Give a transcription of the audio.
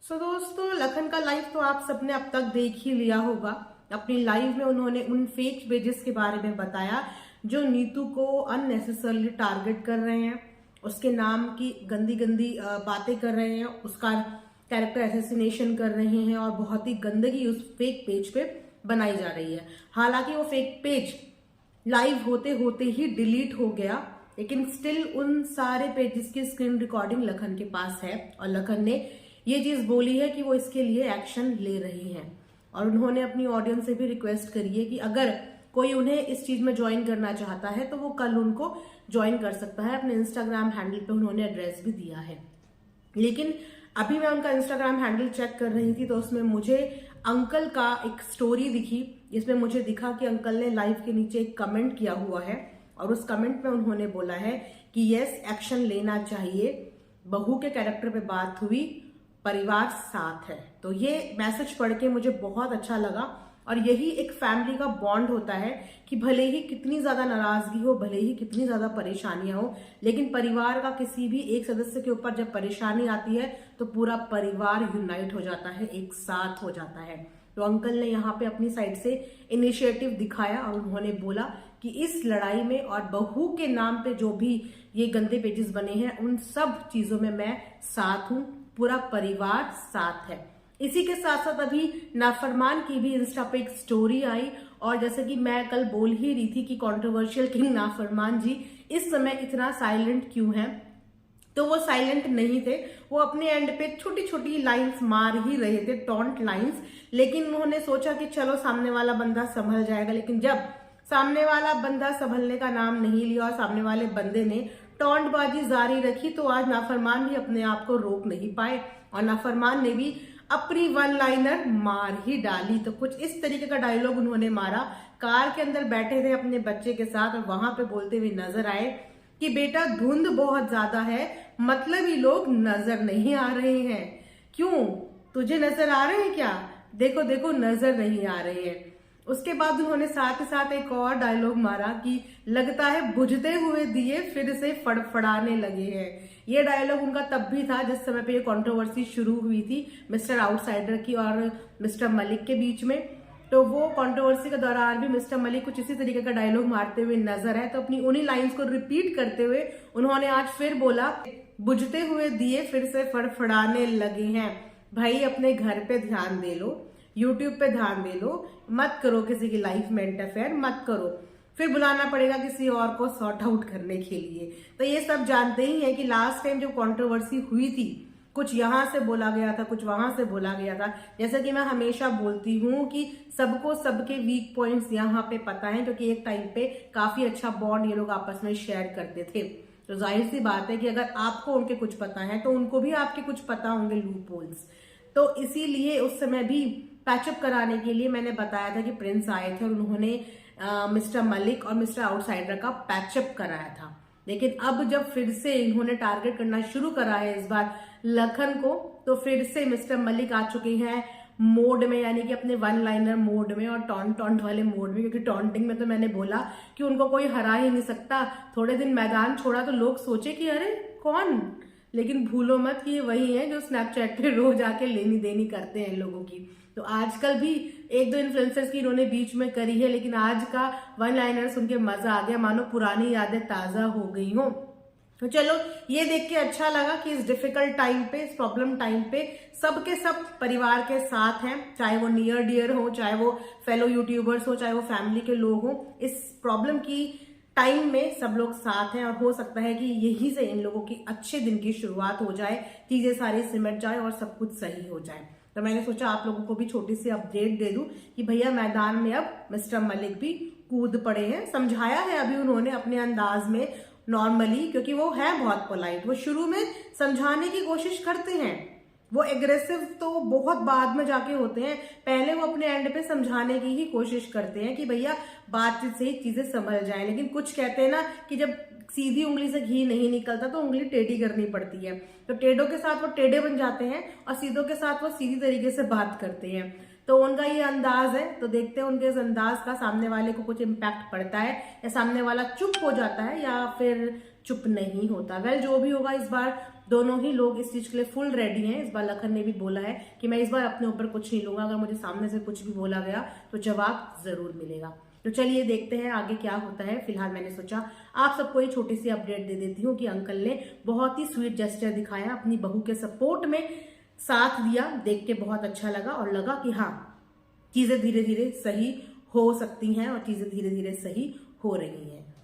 दोस्तों, लखन का लाइव तो आप सबने अब तक देख ही लिया होगा। अपनी लाइव में उन्होंने उन फेक पेजेस के बारे में बताया जो नीतू को अननेसेसरली टारगेट कर रहे हैं, उसके नाम की गंदी गंदी बातें कर रहे हैं, उसका कैरेक्टर असैसिनेशन कर रहे हैं और बहुत ही गंदगी उस फेक पेज पे बनाई जा रही है। हालांकि वो फेक पेज लाइव होते होते ही डिलीट हो गया, लेकिन स्टिल उन सारे पेजेस की स्क्रीन रिकॉर्डिंग लखन के पास है और लखन ने ये चीज बोली है कि वो इसके लिए एक्शन ले रही हैं। और उन्होंने अपनी ऑडियंस से भी रिक्वेस्ट करी है कि अगर कोई उन्हें इस चीज में ज्वाइन करना चाहता है तो वो कल उनको ज्वाइन कर सकता है। अपने इंस्टाग्राम हैंडल पे उन्होंने एड्रेस भी दिया है। लेकिन अभी मैं उनका इंस्टाग्राम हैंडल चेक कर रही थी तो उसमें मुझे अंकल का एक स्टोरी दिखी, जिसमें मुझे दिखा कि अंकल ने लाइव के नीचे एक कमेंट किया हुआ है और उस कमेंट में उन्होंने बोला है कि यस, एक्शन लेना चाहिए, बहू के कैरेक्टर पे बात हुई, परिवार साथ है। तो ये मैसेज पढ़ के मुझे बहुत अच्छा लगा और यही एक फैमिली का बॉन्ड होता है कि भले ही कितनी ज्यादा नाराजगी हो, भले ही कितनी ज्यादा परेशानियां हो, लेकिन परिवार का किसी भी एक सदस्य के ऊपर जब परेशानी आती है तो पूरा परिवार यूनाइट हो जाता है, एक साथ हो जाता है। तो अंकल ने यहाँ पे अपनी साइड से इनिशिएटिव दिखाया और उन्होंने बोला कि इस लड़ाई में और बहू के नाम पे जो भी ये गंदे पेजेस बने हैं उन सब चीजों में मैं साथ हूं, पूरा परिवार साथ है। इसी के साथ साथ अभी नाफरमान की भी इंस्टा पे एक स्टोरी आई और जैसे कि मैं कल बोल ही रही थी कि कंट्रोवर्शियल किंग नाफरमान जी इस समय इतना साइलेंट क्यों हैं, तो वो साइलेंट नहीं थे। वो अपने एंड पे छोटी छोटी लाइंस मार ही रहे थे, टॉन्ट लाइंस, लेकिन उन्होंने सोचा कि चलो सामने वाला बंदा संभल जाएगा। लेकिन जब सामने वाला बंदा संभलने का नाम नहीं लिया और सामने वाले बंदे ने टॉन्टबाजी जारी रखी तो आज नाफरमान भी अपने आप को रोक नहीं पाए और नाफरमान ने भी अपनी वन लाइनर मार ही डाली। तो कुछ इस तरीके का डायलॉग उन्होंने मारा। कार के अंदर बैठे थे अपने बच्चे के साथ और वहां पे बोलते हुए नजर आए कि बेटा धुंध बहुत ज्यादा है, मतलब ही लोग नजर नहीं आ रहे हैं। क्यों, तुझे नजर आ रहे हैं क्या? देखो देखो नजर नहीं आ रहे हैं। उसके बाद उन्होंने साथ ही साथ एक और डायलॉग मारा कि लगता है बुझते हुए दिए फिर से फड़फड़ाने लगे हैं। ये डायलॉग उनका तब भी था जिस समय पे ये कंट्रोवर्सी शुरू हुई थी मिस्टर आउटसाइडर की और मिस्टर मलिक के बीच में। तो वो कंट्रोवर्सी के दौरान भी मिस्टर मलिक कुछ इसी तरीके का डायलॉग मारते हुए नजर आए। तो अपनी उन्हीं लाइंस को रिपीट करते हुए उन्होंने आज फिर बोला बुझते हुए दिए फिर से फड़फड़ाने लगे हैं। भाई अपने घर पे ध्यान दे लो, यूट्यूब पे ध्यान दे लो, मत करो किसी की लाइफ में इंटरफेयर, मत करो, फिर बुलाना पड़ेगा किसी और को सॉर्ट आउट करने के लिए। तो ये सब जानते ही हैं कि लास्ट टाइम जब कंट्रोवर्सी हुई थी कुछ यहाँ से बोला गया था, कुछ वहां से बोला गया था। जैसा कि मैं हमेशा बोलती हूँ कि सबको सबके वीक पॉइंट्स यहाँ पे पता है, क्योंकि एक टाइम पे काफी अच्छा बॉन्ड ये लोग आपस में शेयर करते थे। तो जाहिर सी बात है कि अगर आपको उनके कुछ पता है तो उनको भी आपके कुछ पता होंगे लूप होल्स। तो इसीलिए उस समय भी पैचअप कराने के लिए मैंने बताया था कि प्रिंस आए थे और उन्होंने मिस्टर मलिक और मिस्टर आउटसाइडर का पैचअप कराया था। लेकिन अब जब फिर से इन्होंने टारगेट करना शुरू करा है इस बार लखन को, तो फिर से मिस्टर मलिक आ चुके हैं मोड में, यानी कि अपने वन लाइनर मोड में और टॉन्ट वाले मोड में। क्योंकि टॉन्टिंग में तो मैंने बोला कि उनको कोई हरा ही नहीं सकता। थोड़े दिन मैदान छोड़ा तो लोग सोचे कि अरे कौन, लेकिन भूलो मत कि ये वही है जो स्नैपचैट पे रोज आके लेनी देनी करते हैं लोगों की। तो आजकल भी एक दो इन्फ्लुएंसर्स की इन्होंने बीच में करी है, लेकिन आज का वन लाइनर सुन के मजा आ गया, मानो पुरानी यादें ताजा हो गई हो। तो चलो ये देख के अच्छा लगा कि इस डिफिकल्ट टाइम पे, इस प्रॉब्लम टाइम पे सबके सब परिवार के साथ हैं, चाहे वो नियर डियर हो, चाहे वो फेलो यूट्यूबर्स हो, चाहे वो फैमिली के लोग हो। इस प्रॉब्लम की टाइम में सब लोग साथ हैं और हो सकता है कि यही से इन लोगों की अच्छे दिन की शुरुआत हो जाए, चीजें सारी सिमट जाए और सब कुछ सही हो जाए। तो मैंने सोचा आप लोगों को भी छोटी सी अपडेट दे दूं कि भैया मैदान में अब मिस्टर मलिक भी कूद पड़े हैं। समझाया है अभी उन्होंने अपने अंदाज में नॉर्मली, क्योंकि वो है बहुत पोलाइट। वो शुरू में समझाने की कोशिश करते हैं, वो एग्रेसिव तो बहुत बाद में जाके होते हैं। पहले वो अपने एंड पे समझाने की ही कोशिश करते हैं कि भैया बातचीत से ही चीजें संभल जाए। लेकिन कुछ कहते हैं ना कि जब सीधी उंगली से घी नहीं निकलता तो उंगली टेढ़ी करनी पड़ती है। तो टेढ़ों के साथ वो टेढ़े बन जाते हैं और सीधों के साथ वो सीधी तरीके से बात करते हैं। तो उनका ये अंदाज है, तो देखते हैं उनके इस अंदाज का सामने वाले को कुछ इम्पैक्ट पड़ता है या सामने वाला चुप हो जाता है या फिर चुप नहीं होता। वेल जो भी होगा, इस बार दोनों ही लोग इस चीज के लिए फुल रेडी हैं। इस बार लखन ने भी बोला है कि मैं इस बार अपने ऊपर कुछ नहीं लूंगा, अगर मुझे सामने से कुछ भी बोला गया तो जवाब जरूर मिलेगा। तो चलिए देखते हैं आगे क्या होता है। फिलहाल मैंने सोचा आप सबको एक छोटी सी अपडेट दे देती हूँ कि अंकल ने बहुत ही स्वीट जेस्चर दिखाया, अपनी बहू के सपोर्ट में साथ दिया। देख के बहुत अच्छा लगा और लगा कि हाँ, चीजें धीरे धीरे सही हो सकती हैं और चीजें धीरे धीरे सही हो रही हैं।